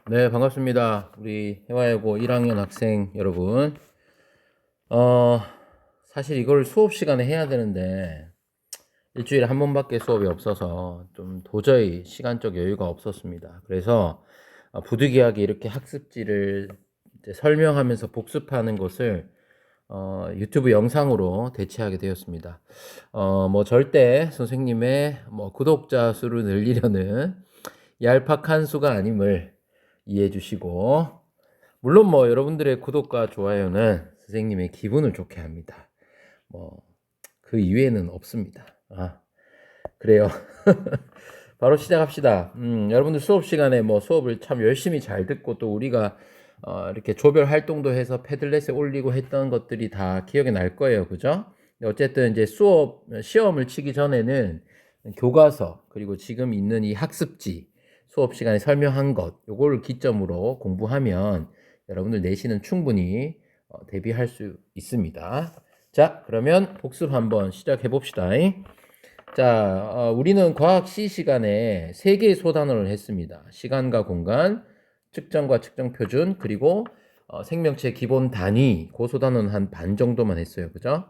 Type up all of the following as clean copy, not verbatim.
네, 반갑습니다. 우리 해와여고 1학년 학생 여러분. 어, 사실 이걸 수업 시간에 해야 되는데, 일주일에 한 번밖에 수업이 없어서 좀 도저히 시간적 여유가 없었습니다. 그래서 부득이하게 이렇게 학습지를 이제 설명하면서 복습하는 것을 유튜브 영상으로 대체하게 되었습니다. 뭐 절대 선생님의 뭐 구독자 수를 늘리려는 얄팍한 수가 아님을 이해해 주시고, 물론 뭐 여러분들의 구독과 좋아요는 선생님의 기분을 좋게 합니다. 뭐 그 이외에는 없습니다. 그래요. 바로 시작합시다. 여러분들 수업 시간에 뭐 수업을 참 열심히 잘 듣고 또 우리가 이렇게 조별 활동도 해서 패들렛에 올리고 했던 것들이 다 기억에 날 거예요. 그죠? 어쨌든 이제 시험을 치기 전에는 교과서, 그리고 지금 있는 이 학습지, 수업 시간에 설명한 것, 요거를 기점으로 공부하면 여러분들 내신은 충분히 대비할 수 있습니다. 자, 그러면 복습 한번 시작해 봅시다. 자, 우리는 과학 C 시간에 세 개의 소단원을 했습니다. 시간과 공간, 측정과 측정 표준, 그리고 생명체 기본 단위, 그 소단원 한 반 정도만 했어요. 그죠?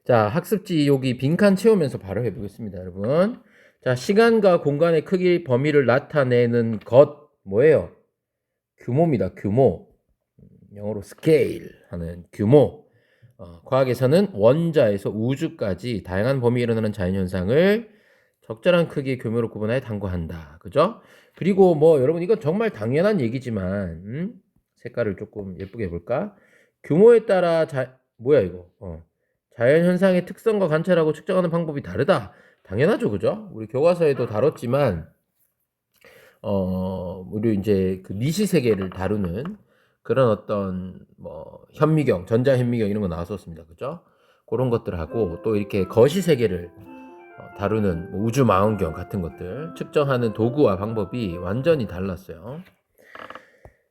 자, 학습지 여기 빈칸 채우면서 바로 해보겠습니다, 여러분. 자, 시간과 공간의 크기 범위를 나타내는 것, 뭐예요? 규모입니다, 규모. 영어로 scale 하는 규모. 과학에서는 원자에서 우주까지 다양한 범위에 일어나는 자연현상을 적절한 크기의 규모로 구분하여 탐구한다. 그죠? 그리고 뭐 여러분 이건 정말 당연한 얘기지만 색깔을 조금 예쁘게 해볼까? 규모에 따라 뭐야 이거? 자연현상의 특성과 관찰하고 측정하는 방법이 다르다. 당연하죠, 그죠? 우리 교과서에도 다뤘지만 우리 이제 그 미시세계를 다루는 그런 어떤 뭐 현미경, 전자현미경 이런 거 나왔었습니다. 그죠? 그런 것들하고 또 이렇게 거시세계를 다루는 뭐 우주망원경 같은 것들 측정하는 도구와 방법이 완전히 달랐어요.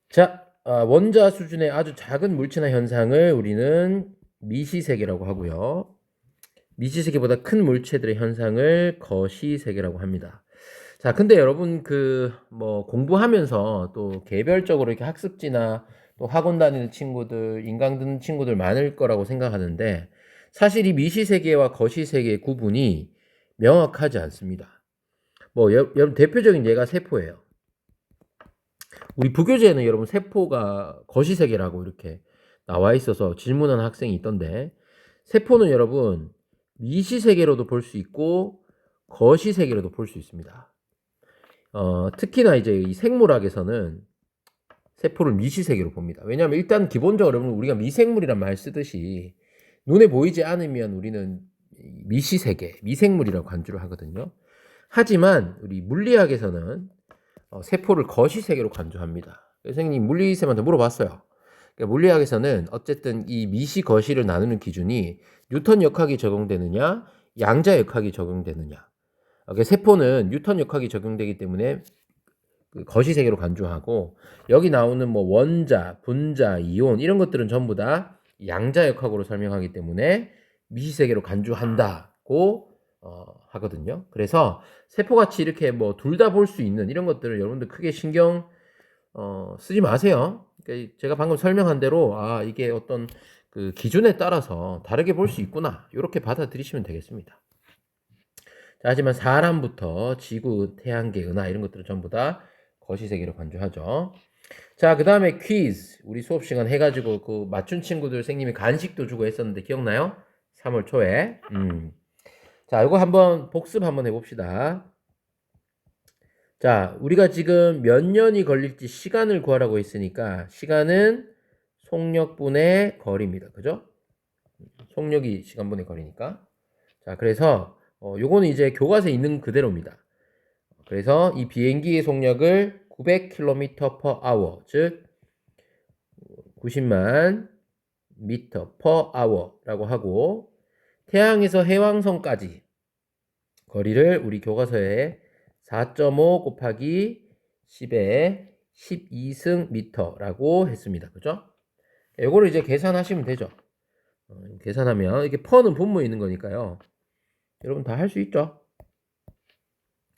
자, 원자 수준의 아주 작은 물체나 현상을 우리는 미시세계라고 하고요. 미시세계보다 큰 물체들의 현상을 거시세계라고 합니다. 자, 근데 여러분 뭐 공부하면서 또 개별적으로 이렇게 학습지나 또 학원 다니는 친구들, 인강 듣는 친구들 많을 거라고 생각하는데 사실 이 미시세계와 거시세계의 구분이 명확하지 않습니다. 뭐 여러분 대표적인 예가 세포예요. 우리 부교재에는 여러분 세포가 거시세계라고 이렇게 나와 있어서 질문하는 학생이 있던데 세포는 여러분 미시세계로도 볼 수 있고 거시세계로도 볼 수 있습니다. 특히나 이제 이 생물학에서는 세포를 미시세계로 봅니다. 왜냐하면 일단 기본적으로 여러분 우리가 미생물이란 말 쓰듯이 눈에 보이지 않으면 우리는 미시세계, 미생물이라고 간주를 하거든요. 하지만 우리 물리학에서는 세포를 거시세계로 간주합니다. 선생님 물리쌤한테 물어봤어요. 그러니까 물리학에서는 어쨌든 이 미시 거시를 나누는 기준이 뉴턴 역학이 적용되느냐, 양자 역학이 적용되느냐. 세포는 뉴턴 역학이 적용되기 때문에 그 거시세계로 간주하고 여기 나오는 뭐 원자, 분자, 이온 이런 것들은 전부 다 양자 역학으로 설명하기 때문에 미시세계로 간주한다고 하거든요. 그래서 세포같이 이렇게 뭐 둘 다 볼 수 있는 이런 것들을 여러분들 크게 신경 쓰지 마세요. 그러니까 제가 방금 설명한 대로 이게 어떤 그 기준에 따라서 다르게 볼 수 있구나 이렇게 받아들이시면 되겠습니다. 자, 하지만 사람부터 지구, 태양계, 은하 이런 것들은 전부 다 거시세계로 간주하죠. 자, 그 다음에 퀴즈. 우리 수업 시간 해가지고 그 맞춘 친구들 선생님이 간식도 주고 했었는데 기억나요? 3월 초에. 자, 이거 한번 복습 한번 해봅시다. 자, 우리가 지금 몇 년이 걸릴지 시간을 구하라고 했으니까 시간은 속력분의 거리입니다. 그죠? 속력이 시간분의 거리니까. 자, 그래서 요거는 이제 교과서에 있는 그대로입니다. 그래서 이 비행기의 속력을 900km/h, 즉 90만 미터 per hour라고 하고 태양에서 해왕성까지 거리를 우리 교과서에 4.5 곱하기 10의 12승 미터라고 했습니다. 그죠? 이거를 이제 계산하시면 되죠. 계산하면 이게 퍼는 분모에 있는 거니까요. 여러분 다 할 수 있죠?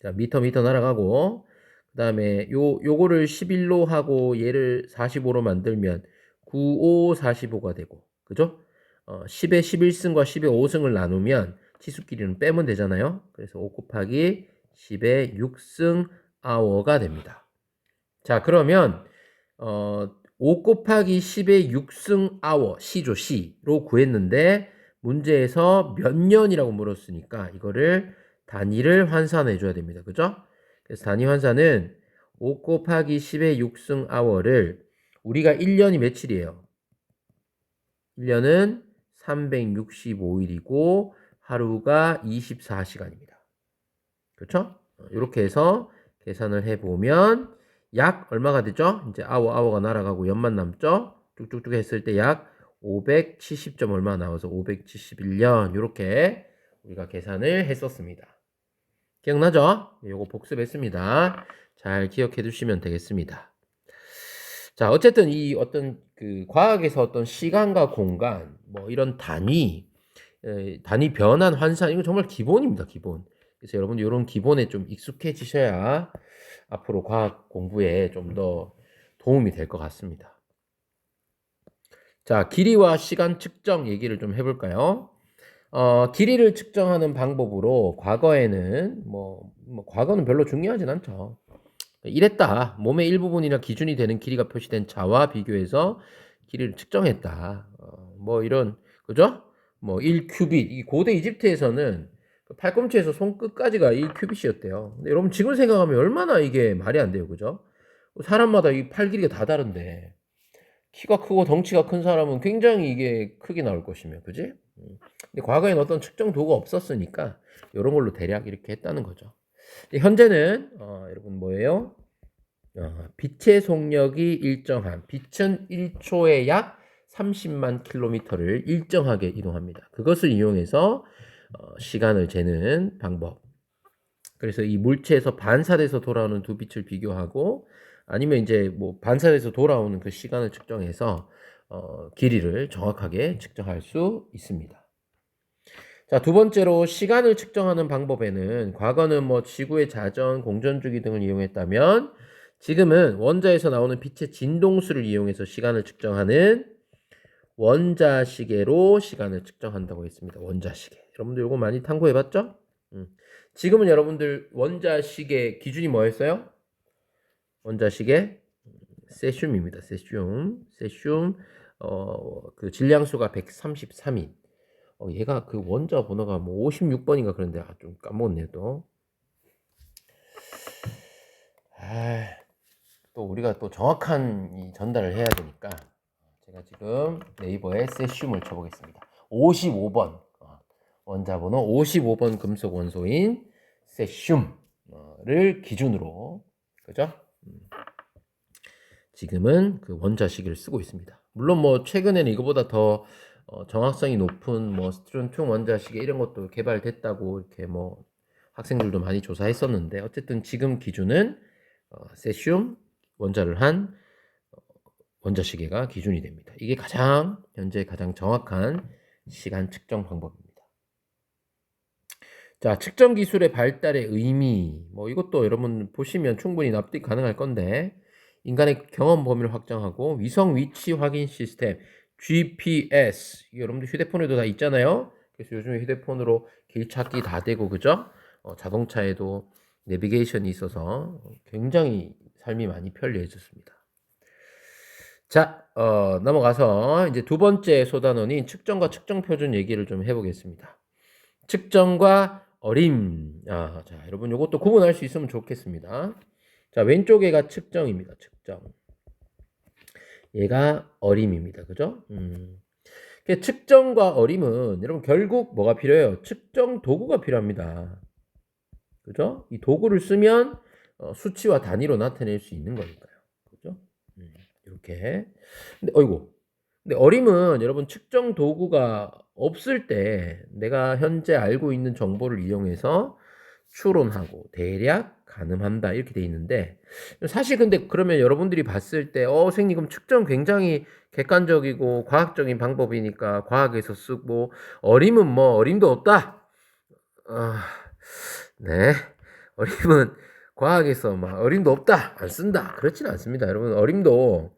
자, 미터 날아가고 그다음에 요거를 11로 하고 얘를 45로 만들면 95, 45가 되고. 그죠? 10의 11승과 10의 5승을 나누면 치수끼리는 빼면 되잖아요. 그래서 5 곱하기 10의 6승 hour가 됩니다. 자, 그러면 5 곱하기 10의 6승 hour, C죠, C로 구했는데 문제에서 몇 년이라고 물었으니까 이거를 단위를 환산해 줘야 됩니다. 그죠? 그래서 단위 환산은 5 곱하기 10의 6승 hour를 우리가 1년이 며칠이에요? 1년은 365일이고 하루가 24시간입니다. 그렇죠? 이렇게 해서 계산을 해보면 약 얼마가 되죠? 이제 아워가 날아가고 연만 남죠? 쭉쭉쭉 했을 때 약 570점 얼마 나와서 571년 이렇게 우리가 계산을 했었습니다. 기억나죠? 요거 복습했습니다. 잘 기억해 두시면 되겠습니다. 자, 어쨌든 이 어떤 그 과학에서 어떤 시간과 공간, 뭐 이런 단위 변환, 환산, 이거 정말 기본입니다, 기본. 그래서 여러분들 이런 기본에 좀 익숙해지셔야 앞으로 과학 공부에 좀 더 도움이 될 것 같습니다. 자, 길이와 시간 측정 얘기를 좀 해볼까요? 길이를 측정하는 방법으로 과거에는 과거는 별로 중요하진 않죠. 이랬다. 몸의 일부분이나 기준이 되는 길이가 표시된 자와 비교해서 길이를 측정했다. 이런, 그죠? 1큐빗. 이 고대 이집트에서는 팔꿈치에서 손끝까지가 1큐빗이었대요. 근데 여러분 지금 생각하면 얼마나 이게 말이 안 돼요. 그죠? 사람마다 이 팔 길이가 다 다른데, 키가 크고 덩치가 큰 사람은 굉장히 이게 크게 나올 것이며, 그지? 근데 과거에는 어떤 측정 도구가 없었으니까, 이런 걸로 대략 이렇게 했다는 거죠. 현재는 여러분 뭐예요? 빛의 속력이 일정한 빛은 1초에 약 30만 킬로미터를 일정하게 이동합니다. 그것을 이용해서 시간을 재는 방법. 그래서 이 물체에서 반사돼서 돌아오는 두 빛을 비교하고 아니면 이제 반사돼서 돌아오는 그 시간을 측정해서 길이를 정확하게 측정할 수 있습니다. 자, 두 번째로 시간을 측정하는 방법에는 과거는 지구의 자전, 공전주기 등을 이용했다면 지금은 원자에서 나오는 빛의 진동수를 이용해서 시간을 측정하는 원자시계로 시간을 측정한다고 했습니다. 원자시계. 여러분들 이거 많이 탐구해봤죠? 지금은 여러분들 원자시계 기준이 뭐였어요? 원자시계 세슘입니다. 세슘. 그 질량수가 133인. 얘가 그 원자 번호가 56번인가 그런데 좀 까먹었네요 또. 또 우리가 또 정확한 이 전달을 해야 되니까 제가 지금 네이버에 세슘을 쳐보겠습니다. 55번 원자 번호 55번 금속 원소인 세슘을 기준으로, 그죠? 지금은 그 원자시계를 쓰고 있습니다. 물론 최근에는 이거보다 더 정확성이 높은 스트론튬 원자시계 이런 것도 개발됐다고 이렇게 학생들도 많이 조사했었는데 어쨌든 지금 기준은 세슘 원자를 한 원자시계가 기준이 됩니다. 이게 현재 가장 정확한 시간 측정 방법입니다. 자, 측정 기술의 발달의 의미, 이것도 여러분 보시면 충분히 납득 가능할 건데 인간의 경험 범위를 확장하고 위성 위치 확인 시스템 GPS, 여러분들 휴대폰에도 다 있잖아요. 그래서 요즘에 휴대폰으로 길 찾기 다 되고, 그죠? 자동차에도 내비게이션이 있어서 굉장히 삶이 많이 편리해졌습니다. 자, 넘어가서 이제 두 번째 소단원인 측정과 측정 표준 얘기를 좀 해보겠습니다. 측정과 어림. 자, 여러분 이것도 구분할 수 있으면 좋겠습니다. 자, 왼쪽에가 측정입니다. 측정. 얘가 어림입니다. 그죠? 측정과 어림은 여러분 결국 뭐가 필요해요? 측정 도구가 필요합니다. 그죠? 이 도구를 쓰면 수치와 단위로 나타낼 수 있는 거니까요. 그죠? 이렇게. 근데 어림은 여러분 측정 도구가 없을 때 내가 현재 알고 있는 정보를 이용해서 추론하고 대략 가늠한다 이렇게 돼 있는데 사실 근데 그러면 여러분들이 봤을 때 선생님 그럼 측정 굉장히 객관적이고 과학적인 방법이니까 과학에서 쓰고 어림은 어림도 없다. 네, 어림은 과학에서 막 어림도 없다, 안 쓴다. 그렇지는 않습니다. 여러분, 어림도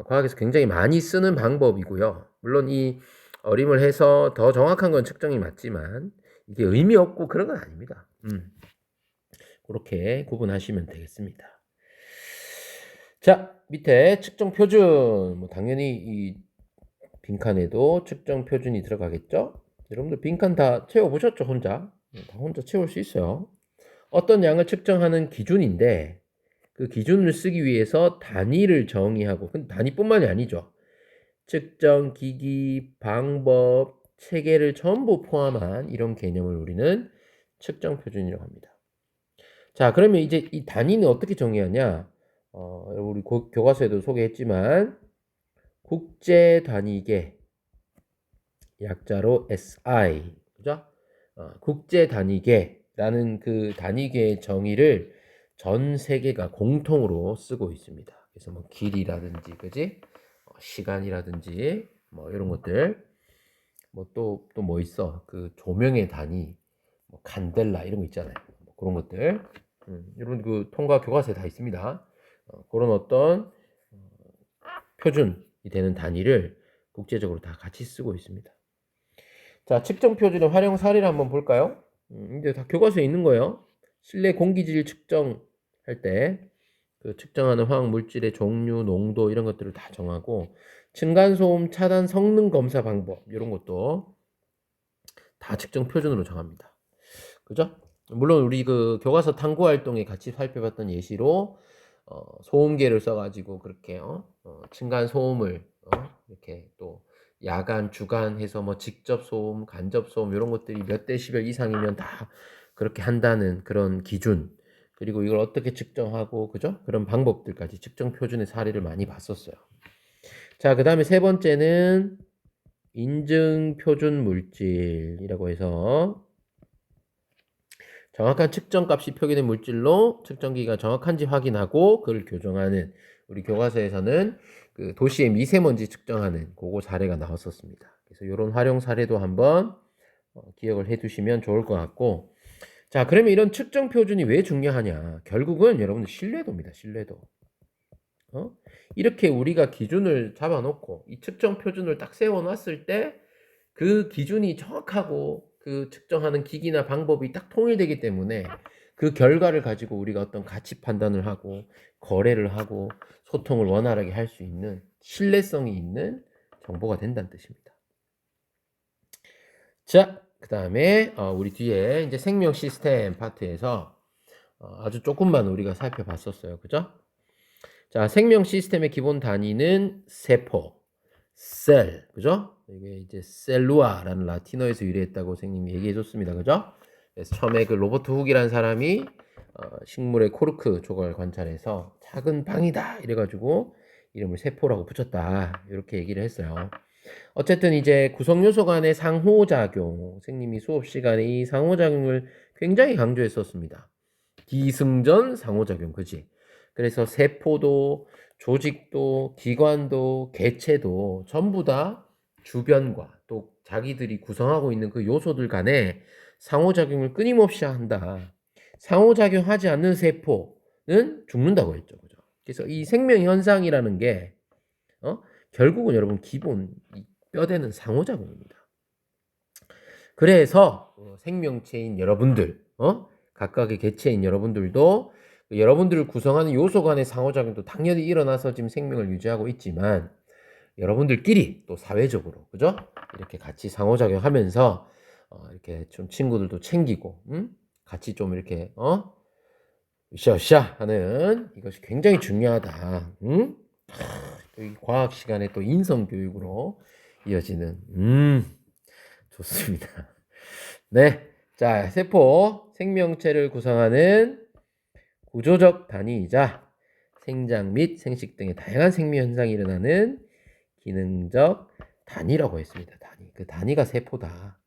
과학에서 굉장히 많이 쓰는 방법이고요. 물론 이 어림을 해서 더 정확한 건 측정이 맞지만 이게 의미 없고 그런 건 아닙니다. 그렇게 구분하시면 되겠습니다. 자, 밑에 측정 표준. 뭐 당연히 이 빈칸에도 측정 표준이 들어가겠죠? 여러분들 빈칸 다 채워보셨죠? 혼자? 다 혼자 채울 수 있어요. 어떤 양을 측정하는 기준인데 그 기준을 쓰기 위해서 단위를 정의하고, 근데 단위뿐만이 아니죠. 측정 기기, 방법, 체계를 전부 포함한 이런 개념을 우리는 측정 표준이라고 합니다. 자, 그러면 이제 이 단위는 어떻게 정의하냐? 우리 교과서에도 소개했지만 국제 단위계, 약자로 SI, 그죠? 국제 단위계라는 그 단위계의 정의를 전 세계가 공통으로 쓰고 있습니다. 그래서 뭐 길이라든지, 그지? 시간이라든지, 뭐 이런 것들, 뭐 또 뭐 있어? 그 조명의 단위, 뭐 칸델라 이런 거 있잖아요. 뭐 그런 것들, 이런 그 통과 교과서에 다 있습니다. 그런 어떤 표준이 되는 단위를 국제적으로 다 같이 쓰고 있습니다. 자, 측정 표준의 활용 사례를 한번 볼까요? 이제 다 교과서에 있는 거예요. 실내 공기질 측정할 때 그 측정하는 화학 물질의 종류, 농도 이런 것들을 다 정하고 층간소음 차단 성능 검사 방법 이런 것도 다 측정 표준으로 정합니다. 그죠? 물론 우리 그 교과서 탐구 활동에 같이 살펴봤던 예시로 소음계를 써가지고 그렇게 층간 소음을 이렇게 또 야간, 주간 해서 뭐 직접 소음, 간접 소음 이런 것들이 몇 데시벨 이상이면 다 그렇게 한다는 그런 기준, 그리고 이걸 어떻게 측정하고, 그죠? 그런 방법들까지 측정 표준의 사례를 많이 봤었어요. 자, 그 다음에 세 번째는 인증 표준 물질이라고 해서 정확한 측정값이 표기된 물질로 측정기가 정확한지 확인하고 그를 교정하는, 우리 교과서에서는 그 도시의 미세먼지 측정하는 그거 사례가 나왔었습니다. 그래서 이런 활용 사례도 한번 기억을 해 두시면 좋을 것 같고, 자, 그러면 이런 측정 표준이 왜 중요하냐? 결국은 여러분들 신뢰도입니다. 신뢰도. 이렇게 우리가 기준을 잡아놓고 이 측정 표준을 딱 세워놨을 때 그 기준이 정확하고 그 측정하는 기기나 방법이 딱 통일되기 때문에 그 결과를 가지고 우리가 어떤 가치 판단을 하고 거래를 하고 소통을 원활하게 할 수 있는 신뢰성이 있는 정보가 된다는 뜻입니다. 자, 그 다음에 우리 뒤에 이제 생명 시스템 파트에서 아주 조금만 우리가 살펴봤었어요. 그죠? 자, 생명 시스템의 기본 단위는 세포, 셀, 그죠? 이게 이제 셀루아라는 라틴어에서 유래했다고 선생님이 얘기해 줬습니다. 그죠? 그래서 처음에 그 로버트 훅이라는 사람이 식물의 코르크 조각을 관찰해서 작은 방이다 이래가지고 이름을 세포라고 붙였다, 이렇게 얘기를 했어요. 어쨌든 이제 구성 요소 간의 상호작용, 선생님이 수업 시간에 이 상호작용을 굉장히 강조했었습니다. 기승전 상호작용, 그지? 그래서 세포도 조직도 기관도 개체도 전부 다 주변과 또 자기들이 구성하고 있는 그 요소들 간에 상호작용을 끊임없이 한다. 상호작용하지 않는 세포는 죽는다고 했죠. 그죠? 그래서 이 생명현상이라는 게 결국은 여러분 기본 뼈대는 상호작용입니다. 그래서 생명체인 여러분들, 각각의 개체인 여러분들도 여러분들을 구성하는 요소 간의 상호작용도 당연히 일어나서 지금 생명을 유지하고 있지만 여러분들끼리 또 사회적으로, 그죠? 이렇게 같이 상호작용하면서 이렇게 좀 친구들도 챙기고, 같이 좀 이렇게 으쌰으쌰 하는 이것이 굉장히 중요하다. 이 과학 시간에 또 인성 교육으로 이어지는 좋습니다. 네. 자, 세포, 생명체를 구성하는 구조적 단위이자 생장 및 생식 등의 다양한 생명 현상이 일어나는 기능적 단위라고 했습니다. 단위. 그 단위가 세포다.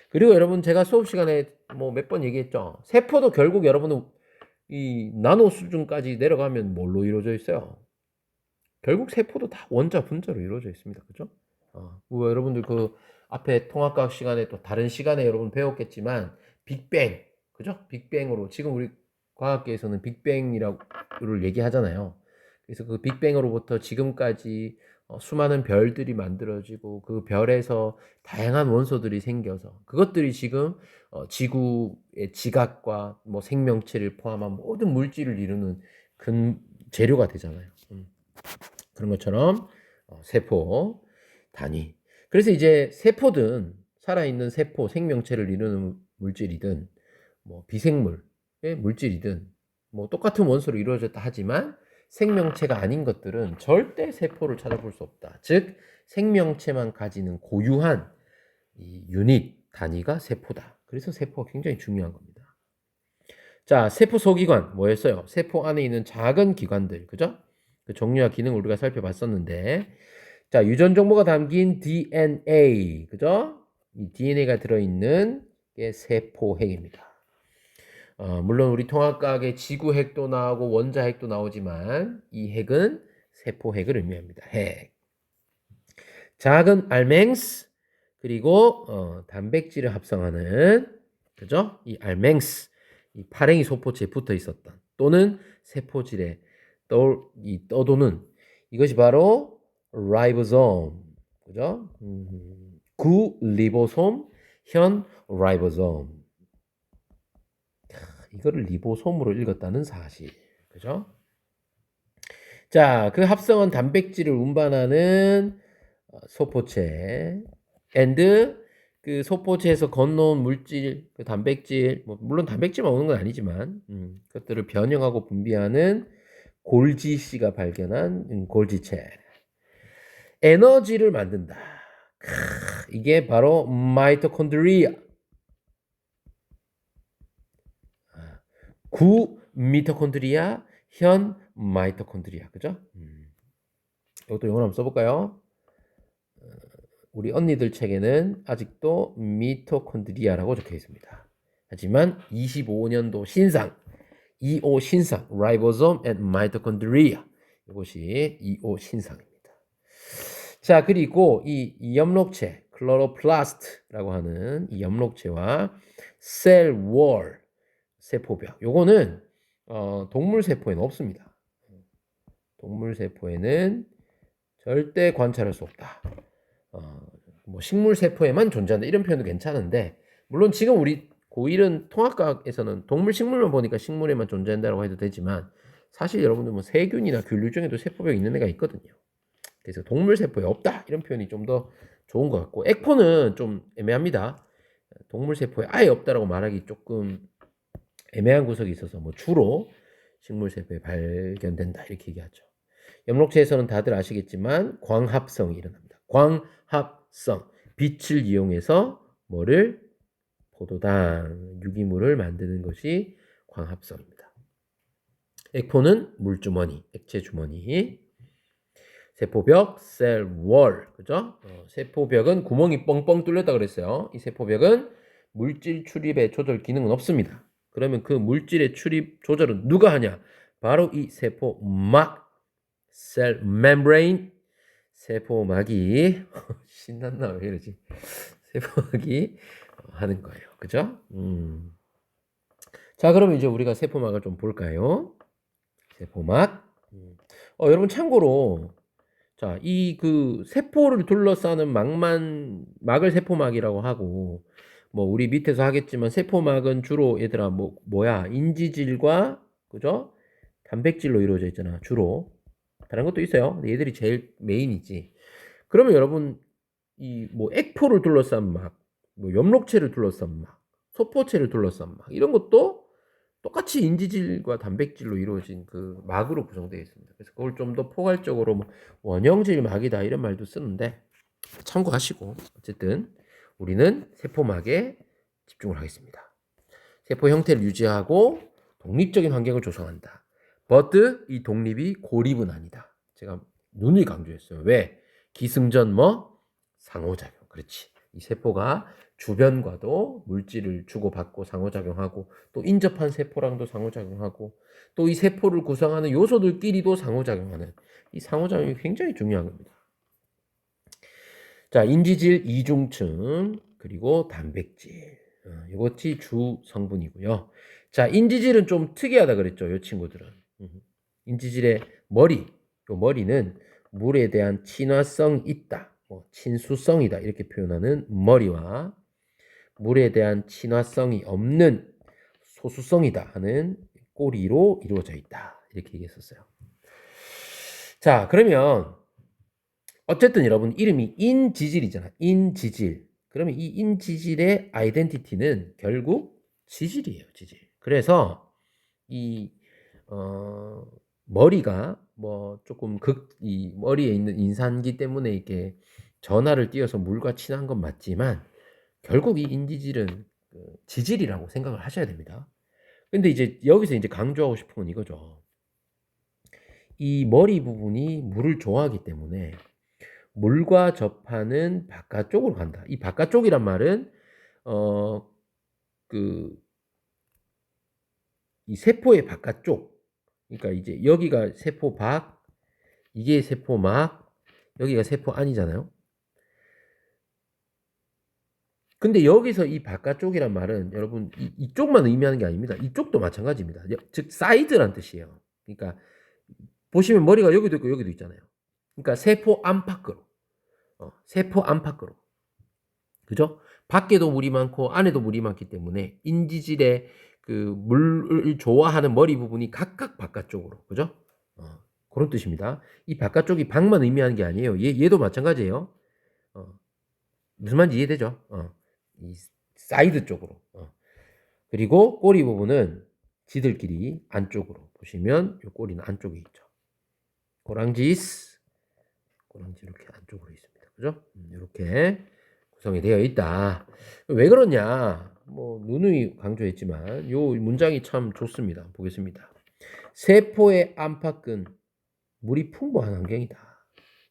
그리고 여러분, 제가 수업 시간에 뭐 몇 번 얘기했죠. 세포도 결국 여러분은 이 나노 수준까지 내려가면 뭘로 이루어져 있어요? 결국 세포도 다 원자, 분자로 이루어져 있습니다. 그죠? 뭐 여러분들 그 앞에 통합과학 시간에 또 다른 시간에 여러분 배웠겠지만 빅뱅, 그죠? 빅뱅으로 지금 우리 과학계에서는 빅뱅이라고를 얘기하잖아요. 그래서 그 빅뱅으로부터 지금까지 수많은 별들이 만들어지고 그 별에서 다양한 원소들이 생겨서 그것들이 지금 지구의 지각과 뭐 생명체를 포함한 모든 물질을 이루는 근 재료가 되잖아요. 그런 것처럼 세포 단위. 그래서 이제 세포든 살아있는 세포 생명체를 이루는 물질이든 뭐 비생물의 물질이든 뭐 똑같은 원소로 이루어졌다 하지만 생명체가 아닌 것들은 절대 세포를 찾아볼 수 없다. 즉 생명체만 가지는 고유한 이 유닛 단위가 세포다. 그래서 세포가 굉장히 중요한 겁니다. 자, 세포 소기관 뭐였어요? 세포 안에 있는 작은 기관들, 그죠? 그 종류와 기능을 우리가 살펴봤었는데, 자, 유전 정보가 담긴 DNA, 그죠? 이 DNA가 들어있는 게 세포핵입니다. 물론 우리 통합과학에 지구핵도 나오고 원자핵도 나오지만 이 핵은 세포핵을 의미합니다. 핵. 작은 알맹스 그리고 단백질을 합성하는 그죠? 이 알맹스, 이 파랭이 소포체에 붙어 있었던 또는 세포질에 떠도는 이것이 바로 라이보솜, 그죠? 구리보솜, 현 라이보솜. 이거를 리보솜으로 읽었다는 사실, 그죠? 자, 그 합성한 단백질을 운반하는 소포체 and 그 소포체에서 건너온 물질, 그 단백질, 뭐 물론 단백질만 오는 건 아니지만 그것들을 변형하고 분비하는 골지씨가 발견한 골지체. 에너지를 만든다. 이게 바로 마이토콘드리아. 구 미토콘드리아, 현 마이토콘드리아, 그죠? 이것도 영어로 한번 써볼까요? 우리 언니들 책에는 아직도 미토콘드리아라고 적혀 있습니다. 하지만 25년도 신상, 25 신상, Ribosome and Mitochondria. 이것이 25 신상입니다. 자, 그리고 이 엽록체, 클로로플라스트라고 하는 이 엽록체와 셀월, 세포벽. 요거는 동물 세포에는 없습니다. 동물 세포에는 절대 관찰할 수 없다. 뭐 식물 세포에만 존재한다 이런 표현도 괜찮은데 물론 지금 우리 고1은 통합과학에서는 동물 식물만 보니까 식물에만 존재한다고 해도 되지만 사실 여러분들 뭐 세균이나 균류 중에도 세포벽이 있는 애가 있거든요. 그래서 동물 세포에 없다 이런 표현이 좀 더 좋은 것 같고 엑포는 좀 애매합니다. 동물 세포에 아예 없다라고 말하기 조금 애매한 구석이 있어서 뭐 주로 식물 세포에 발견된다 이렇게 얘기하죠. 엽록체에서는 다들 아시겠지만 광합성이 일어납니다. 광합성, 빛을 이용해서 뭐를 포도당, 유기물을 만드는 것이 광합성입니다. 액포는 물주머니, 액체 주머니. 세포벽, 셀월, 그죠? 세포벽은 구멍이 뻥뻥 뚫렸다 그랬어요. 이 세포벽은 물질 출입의 조절 기능은 없습니다. 그러면 그 물질의 출입 조절은 누가 하냐? 바로 이 세포막, 셀 멤브레인, 세포막이 신났나 왜 이러지? 세포막이 하는 거예요. 그죠? 자, 그러면 이제 우리가 세포막을 좀 볼까요? 세포막. 여러분 참고로 자, 이 그 세포를 둘러싸는 막을 세포막이라고 하고 뭐 우리 밑에서 하겠지만 세포막은 주로 얘들아 뭐야? 인지질과 그죠? 단백질로 이루어져 있잖아. 주로. 다른 것도 있어요. 근데 얘들이 제일 메인이지. 그러면 여러분 이 뭐 액포를 둘러싼 막, 뭐 엽록체를 둘러싼 막, 소포체를 둘러싼 막 이런 것도 똑같이 인지질과 단백질로 이루어진 그 막으로 구성되어 있습니다. 그래서 그걸 좀 더 포괄적으로 뭐 원형질 막이다 이런 말도 쓰는데 참고하시고 어쨌든 우리는 세포막에 집중을 하겠습니다. 세포 형태를 유지하고 독립적인 환경을 조성한다. but 이 독립이 고립은 아니다. 제가 눈을 강조했어요. 왜? 기승전 뭐? 상호작용. 그렇지. 이 세포가 주변과도 물질을 주고받고 상호작용하고 또 인접한 세포랑도 상호작용하고 또 이 세포를 구성하는 요소들끼리도 상호작용하는 이 상호작용이 굉장히 중요한 겁니다. 자, 인지질 이중층 그리고 단백질 이것이 주 성분이고요. 자, 인지질은 좀 특이하다 그랬죠, 이 친구들은. 인지질의 머리, 요 머리는 물에 대한 친화성 있다, 뭐 친수성이다 이렇게 표현하는 머리와 물에 대한 친화성이 없는 소수성이다 하는 꼬리로 이루어져 있다 이렇게 얘기했었어요. 자, 그러면 어쨌든 여러분 이름이 인지질이잖아. 인지질. 그러면 이 인지질의 아이덴티티는 결국 지질이에요, 지질. 그래서 이 머리가 뭐 조금 이 머리에 있는 인산기 때문에 이렇게 전하를 띄어서 물과 친한 건 맞지만 결국 이 인지질은 지질이라고 생각을 하셔야 됩니다. 근데 이제 여기서 이제 강조하고 싶은 건 이거죠. 이 머리 부분이 물을 좋아하기 때문에 물과 접하는 바깥쪽으로 간다. 이 바깥쪽이란 말은 이 세포의 바깥쪽. 그러니까 이제 여기가 세포 밖, 이게 세포 막, 여기가 세포 안이잖아요. 근데 여기서 이 바깥쪽이란 말은 여러분 이쪽만 의미하는 게 아닙니다. 이쪽도 마찬가지입니다. 즉 사이드란 뜻이에요. 그러니까 보시면 머리가 여기도 있고 여기도 있잖아요. 그러니까 세포 안팎으로. 세포 안팎으로. 그죠? 밖에도 물이 많고 안에도 물이 많기 때문에 인지질의 그 물을 좋아하는 머리 부분이 각각 바깥쪽으로. 그죠? 그런 뜻입니다. 이 바깥쪽이 밖만 의미하는 게 아니에요. 얘도 마찬가지예요. 무슨 말인지 이해되죠? 이 사이드 쪽으로. 그리고 꼬리 부분은 지들끼리 안쪽으로 보시면 이 꼬리는 안쪽에 있죠. 꼬랑지 이렇게 안쪽으로 있습니다. 그죠? 이렇게 구성이 되어 있다. 왜 그러냐? 뭐 누누이 강조했지만 이 문장이 참 좋습니다. 보겠습니다. 세포의 안팎은 물이 풍부한 환경이다.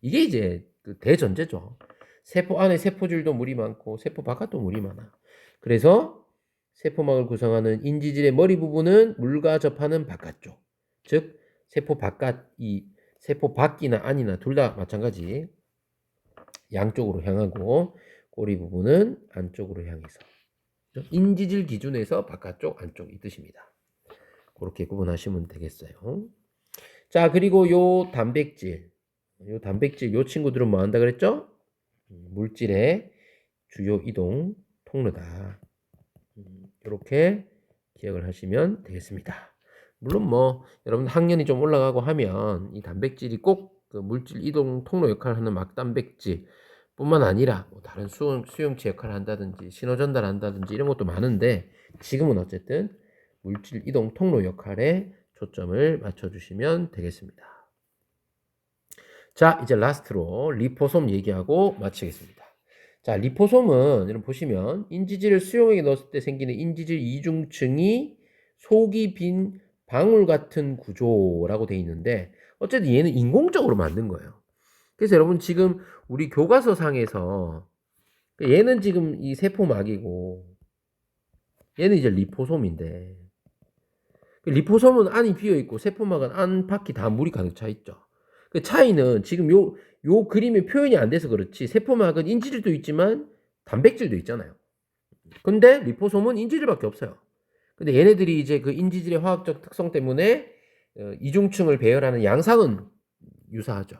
이게 이제 그 대전제죠. 세포 안에 세포질도 물이 많고 세포 바깥도 물이 많아. 그래서 세포막을 구성하는 인지질의 머리 부분은 물과 접하는 바깥쪽. 즉 세포 바깥, 이 세포 밖이나 안이나 둘 다 마찬가지 양쪽으로 향하고 꼬리 부분은 안쪽으로 향해서 인지질 기준에서 바깥쪽, 안쪽 이 뜻입니다. 그렇게 구분하시면 되겠어요. 자, 그리고 요 단백질, 요 친구들은 뭐 한다 그랬죠? 물질의 주요 이동 통로다. 이렇게 기억을 하시면 되겠습니다. 물론 뭐 여러분 학년이 좀 올라가고 하면 이 단백질이 꼭 그 물질 이동 통로 역할을 하는 막단백질 뿐만 아니라 뭐 다른 수용체 역할을 한다든지 신호 전달한다든지 이런 것도 많은데 지금은 어쨌든 물질 이동 통로 역할에 초점을 맞춰주시면 되겠습니다. 자, 이제 라스트로 리포솜 얘기하고 마치겠습니다. 자, 리포솜은 여러분 보시면 인지질을 수용액에 넣었을 때 생기는 인지질 이중층이 속이 빈 방울 같은 구조라고 되어 있는데 어쨌든 얘는 인공적으로 만든 거예요. 그래서 여러분 지금 우리 교과서 상에서 얘는 지금 이 세포막이고 얘는 이제 리포솜인데 리포솜은 안이 비어있고 세포막은 안팎이 다 물이 가득 차 있죠. 그 차이는 지금 요 그림에 표현이 안 돼서 그렇지 세포막은 인지질도 있지만 단백질도 있잖아요. 근데 리포솜은 인지질밖에 없어요. 근데 얘네들이 이제 그 인지질의 화학적 특성 때문에 이중층을 배열하는 양상은 유사하죠.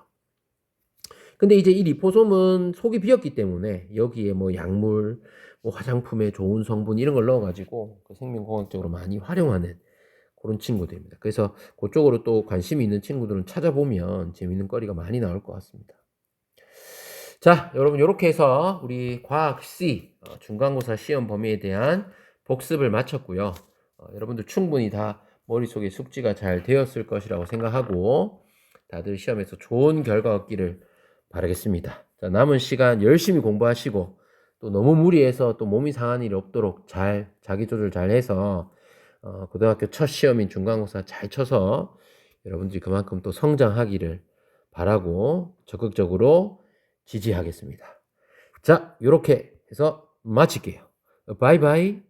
근데 이제 이 리포솜은 속이 비었기 때문에 여기에 뭐 약물, 뭐 화장품에 좋은 성분 이런 걸 넣어가지고 그 생명공학적으로 많이 활용하는 그런 친구들입니다. 그래서 그쪽으로 또 관심이 있는 친구들은 찾아보면 재밌는 거리가 많이 나올 것 같습니다. 자, 여러분 이렇게 해서 우리 과학 C 중간고사 시험 범위에 대한 복습을 마쳤고요. 여러분들 충분히 다 머릿속에 숙지가 잘 되었을 것이라고 생각하고 다들 시험에서 좋은 결과 얻기를 바라겠습니다. 자, 남은 시간 열심히 공부하시고 또 너무 무리해서 또 몸이 상한 일이 없도록 잘 자기 조절 잘 해서 고등학교 첫 시험인 중간고사 잘 쳐서 여러분들이 그만큼 또 성장하기를 바라고 적극적으로 지지하겠습니다. 자, 이렇게 해서 마칠게요. 바이바이.